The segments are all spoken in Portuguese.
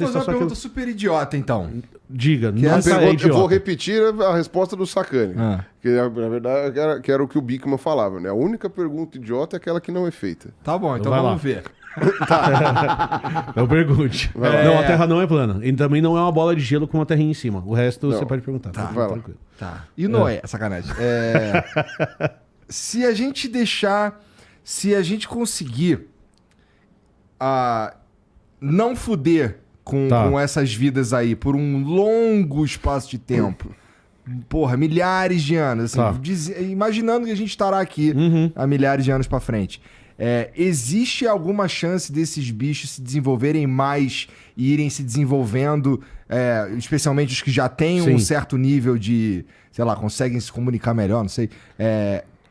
fazer uma pergunta super idiota, então. Diga, Que não essa é idiota. Eu vou repetir a resposta do Sacani. Ah. Que, na verdade, que era o que o Bickman falava, né? A única pergunta idiota é aquela que não é feita. Tá bom, então Vai lá. vamos ver. Não pergunte. Vai lá. Não, a Terra não é plana. E também não é uma bola de gelo com uma terrinha em cima. O resto Não. você pode perguntar. Tá. Vai lá. Tranquilo. Tá. E o Noé? Sacanagem. Se a gente deixar... Se a gente conseguir não fuder com essas vidas aí por um longo espaço de tempo, porra, milhares de anos, assim, imaginando que a gente estará aqui há milhares de anos pra frente, existe alguma chance desses bichos se desenvolverem mais e irem se desenvolvendo, especialmente os que já têm um certo nível de, sei lá, conseguem se comunicar melhor, não sei,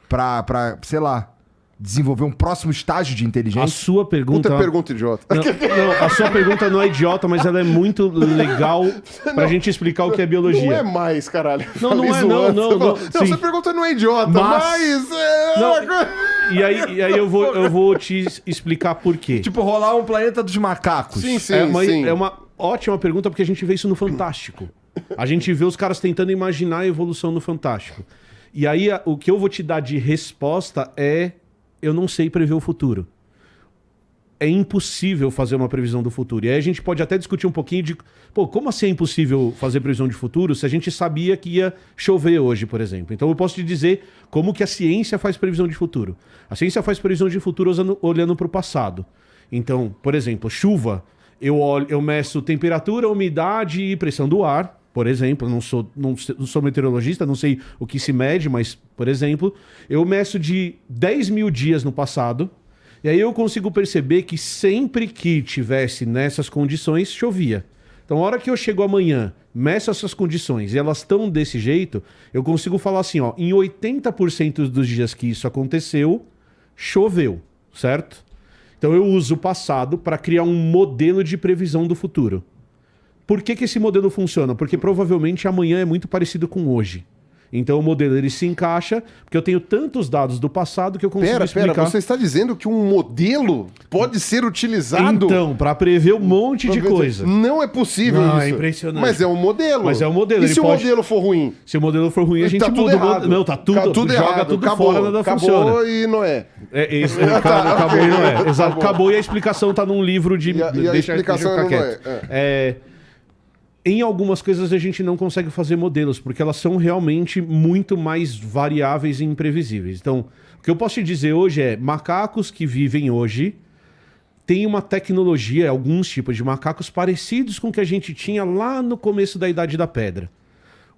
pra sei lá, desenvolver um próximo estágio de inteligência? A sua pergunta... Puta pergunta idiota. Não, a sua pergunta não é idiota, mas ela é muito legal pra gente explicar o que é biologia. Não é mais, caralho. Não, não Falei é, zoando. não, Sim. sim. Essa pergunta não é idiota, Mas- mas... E aí eu vou te explicar por quê. Tipo, rolar um planeta dos macacos. Sim, sim, É uma ótima pergunta porque a gente vê isso no Fantástico. A gente vê os caras tentando imaginar a evolução no Fantástico. E aí o que eu vou te dar de resposta é... Eu não sei prever o futuro. É impossível fazer uma previsão do futuro. E aí a gente pode até discutir um pouquinho de... Pô, como assim é impossível fazer previsão de futuro se a gente sabia que ia chover hoje, por exemplo? Então eu posso te dizer como que a ciência faz previsão de futuro. A ciência faz previsão de futuro olhando para o passado. Então, por exemplo, chuva. Eu meço temperatura, umidade e pressão do ar. Por exemplo, não sou meteorologista, não sei o que se mede, mas, por exemplo, eu meço de 10 mil dias no passado, e aí eu consigo perceber que sempre que tivesse nessas condições, chovia. Então, a hora que eu chego amanhã, meço essas condições e elas estão desse jeito, eu consigo falar assim, ó, em 80% dos dias que isso aconteceu, choveu, certo? Então, eu uso o passado para criar um modelo de previsão do futuro. Por que esse modelo funciona? Porque provavelmente amanhã é muito parecido com hoje. Então o modelo ele se encaixa, porque eu tenho tantos dados do passado que eu consigo explicar... Pera, você está dizendo que um modelo pode ser utilizado... Então, para prever um monte de coisa. Não é possível Não, isso. é impressionante. Mas é um modelo. Mas é um modelo. E ele se pode... o modelo for ruim? Se o modelo for ruim, a gente Tá tudo muda o errado. modelo. Não, tá tudo joga errado. tudo Acabou, fora, nada acabou funciona. E não é. Acabou e não é. Exato, acabou e a explicação tá num livro de... E a explicação deixa eu não ficar quieto. Em algumas coisas a gente não consegue fazer modelos, porque elas são realmente muito mais variáveis e imprevisíveis. Então, o que eu posso te dizer hoje é, macacos que vivem hoje têm uma tecnologia, alguns tipos de macacos parecidos com o que a gente tinha lá no começo da Idade da Pedra.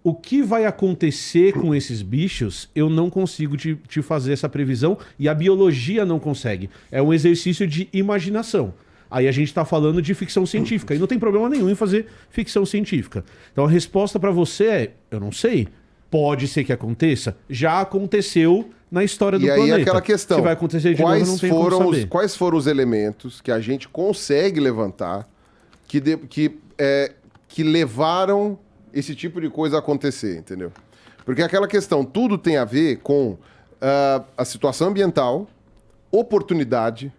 O que vai acontecer com esses bichos, eu não consigo te fazer essa previsão e a biologia não consegue. É um exercício de imaginação. Aí a gente está falando de ficção científica. E não tem problema nenhum em fazer ficção científica. Então a resposta para você é, eu não sei. Pode ser que aconteça. Já aconteceu na história do planeta. E aí aquela questão. Se vai acontecer de novo, não tem como saber. Quais foram os elementos que a gente consegue levantar que levaram esse tipo de coisa a acontecer, entendeu? Porque aquela questão, tudo tem a ver com a situação ambiental, oportunidade...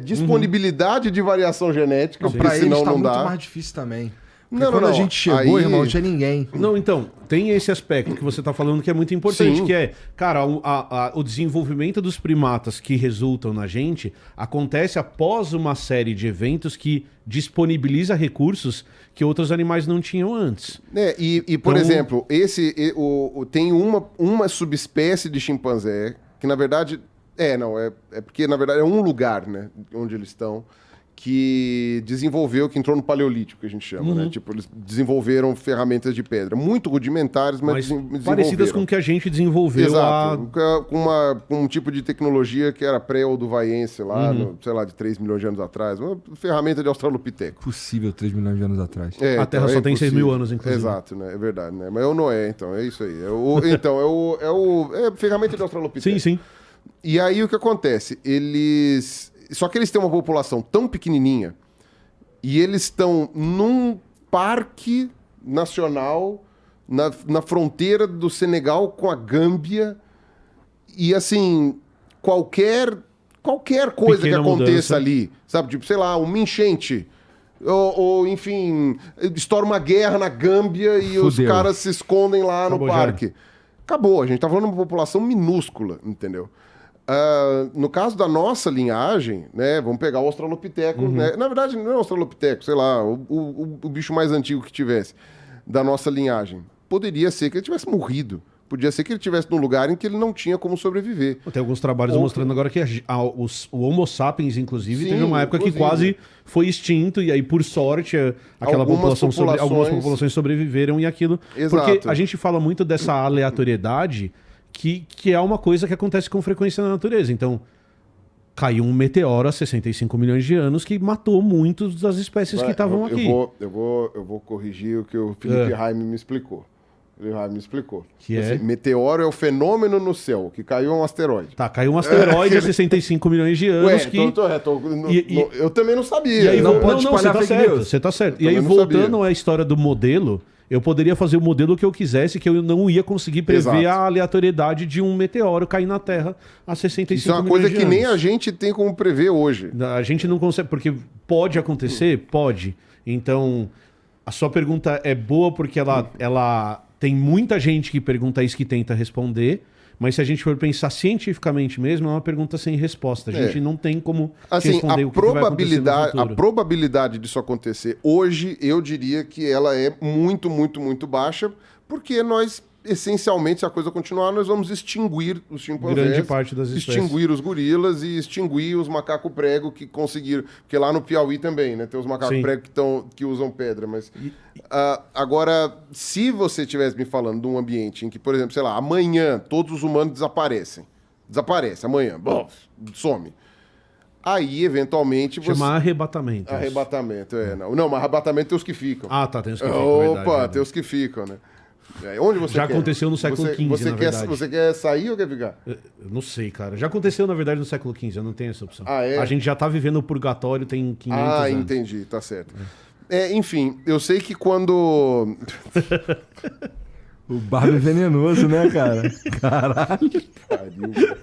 disponibilidade de variação genética, porque pra eles senão tá não muito dá. mais difícil também. Porque Não, quando a gente chegou, aí... irmão, não tinha ninguém. Não, então, tem esse aspecto que você está falando que é muito importante, Sim. que é, cara, o desenvolvimento dos primatas que resultam na gente acontece após uma série de eventos que disponibiliza recursos que outros animais não tinham antes. Por Então- exemplo, tem uma subespécie de chimpanzé que, na verdade... porque, na verdade, é um lugar, né, onde eles estão, que entrou no Paleolítico, que a gente chama, né? Tipo, eles desenvolveram ferramentas de pedra, muito rudimentares, mas desenvolveram. Parecidas com o que a gente desenvolveu Exato, com um tipo de tecnologia que era pré-olduvaiense lá, sei lá, de 3 milhões de anos atrás, uma ferramenta de australopiteco. Possível 3 milhões de anos atrás. A Terra só tem 6 mil anos, inclusive. Exato, né? É verdade, né? Mas é o Noé, então, é isso aí. É ferramenta de australopiteco. Sim, sim. E aí o que acontece? Só que eles têm uma população tão pequenininha e eles estão num parque nacional na fronteira do Senegal com a Gâmbia e, assim, qualquer coisa Pequena que aconteça mudança. ali, sabe? Tipo, sei lá, uma enchente. Ou, enfim, estoura uma guerra na Gâmbia e os caras se escondem lá no parque. Acabou. A gente tá falando de uma população minúscula, entendeu? No caso da nossa linhagem, né? Vamos pegar o Australopiteco, né? Na verdade, não é o Australopiteco, sei lá, o bicho mais antigo que tivesse da nossa linhagem. Poderia ser que ele tivesse morrido. Podia ser que ele estivesse num lugar em que ele não tinha como sobreviver. Tem alguns trabalhos mostrando agora que o Homo sapiens, inclusive, teve uma época que quase foi extinto, e aí, por sorte, algumas populações sobreviveram e aquilo. Exato. Porque a gente fala muito dessa aleatoriedade, que é uma coisa que acontece com frequência na natureza. Então, caiu um meteoro há 65 milhões de anos que matou muitas das espécies que estavam aqui. Eu vou corrigir o que o Felipe Raime me explicou. Que assim, meteoro é o fenômeno no céu, que caiu um asteroide. Tá, caiu um asteroide há 65 milhões de anos. Eu também não sabia. E aí, não pode espalhar fake news. Você tá certo. E aí, voltando à história do modelo, eu poderia fazer o modelo que eu quisesse, que eu não ia conseguir prever a aleatoriedade de um meteoro cair na Terra há 65 milhões de anos. Isso é uma coisa que nem a gente tem como prever hoje. A gente não consegue, porque pode acontecer? Pode. Então, a sua pergunta é boa porque ela tem muita gente que pergunta isso, que tenta responder, mas se a gente for pensar cientificamente mesmo, é uma pergunta sem resposta. A gente não tem como responder o que vai acontecer no futuro. A probabilidade disso acontecer hoje, eu diria que ela é muito, muito, muito baixa, porque nós, essencialmente, se a coisa continuar, nós vamos extinguir os chimpanzés. Grande parte das espécies. Extinguir os gorilas e extinguir os macacos prego que conseguiram. Porque lá no Piauí também, né? Tem os macacos prego que usam pedra. Mas agora, se você estivesse me falando de um ambiente em que, por exemplo, sei lá, amanhã todos os humanos desaparecem. Desaparece amanhã. Bom, some. Aí, eventualmente, você... Chama arrebatamento. Arrebatamento, Não, mas arrebatamento tem os que ficam. Ah, tá, tem os que ficam. Opa, tem os que ficam, né? Onde você já quer? Aconteceu no século XV, na verdade. Você quer sair ou quer ficar? Eu não sei, cara. Já aconteceu, na verdade, no século XV. Eu não tenho essa opção. Ah, é? A gente já tá vivendo o purgatório tem 500 anos. Ah, entendi. Tá certo. Enfim, eu sei que quando... O barba é venenoso, né, cara? Caralho. Pariu.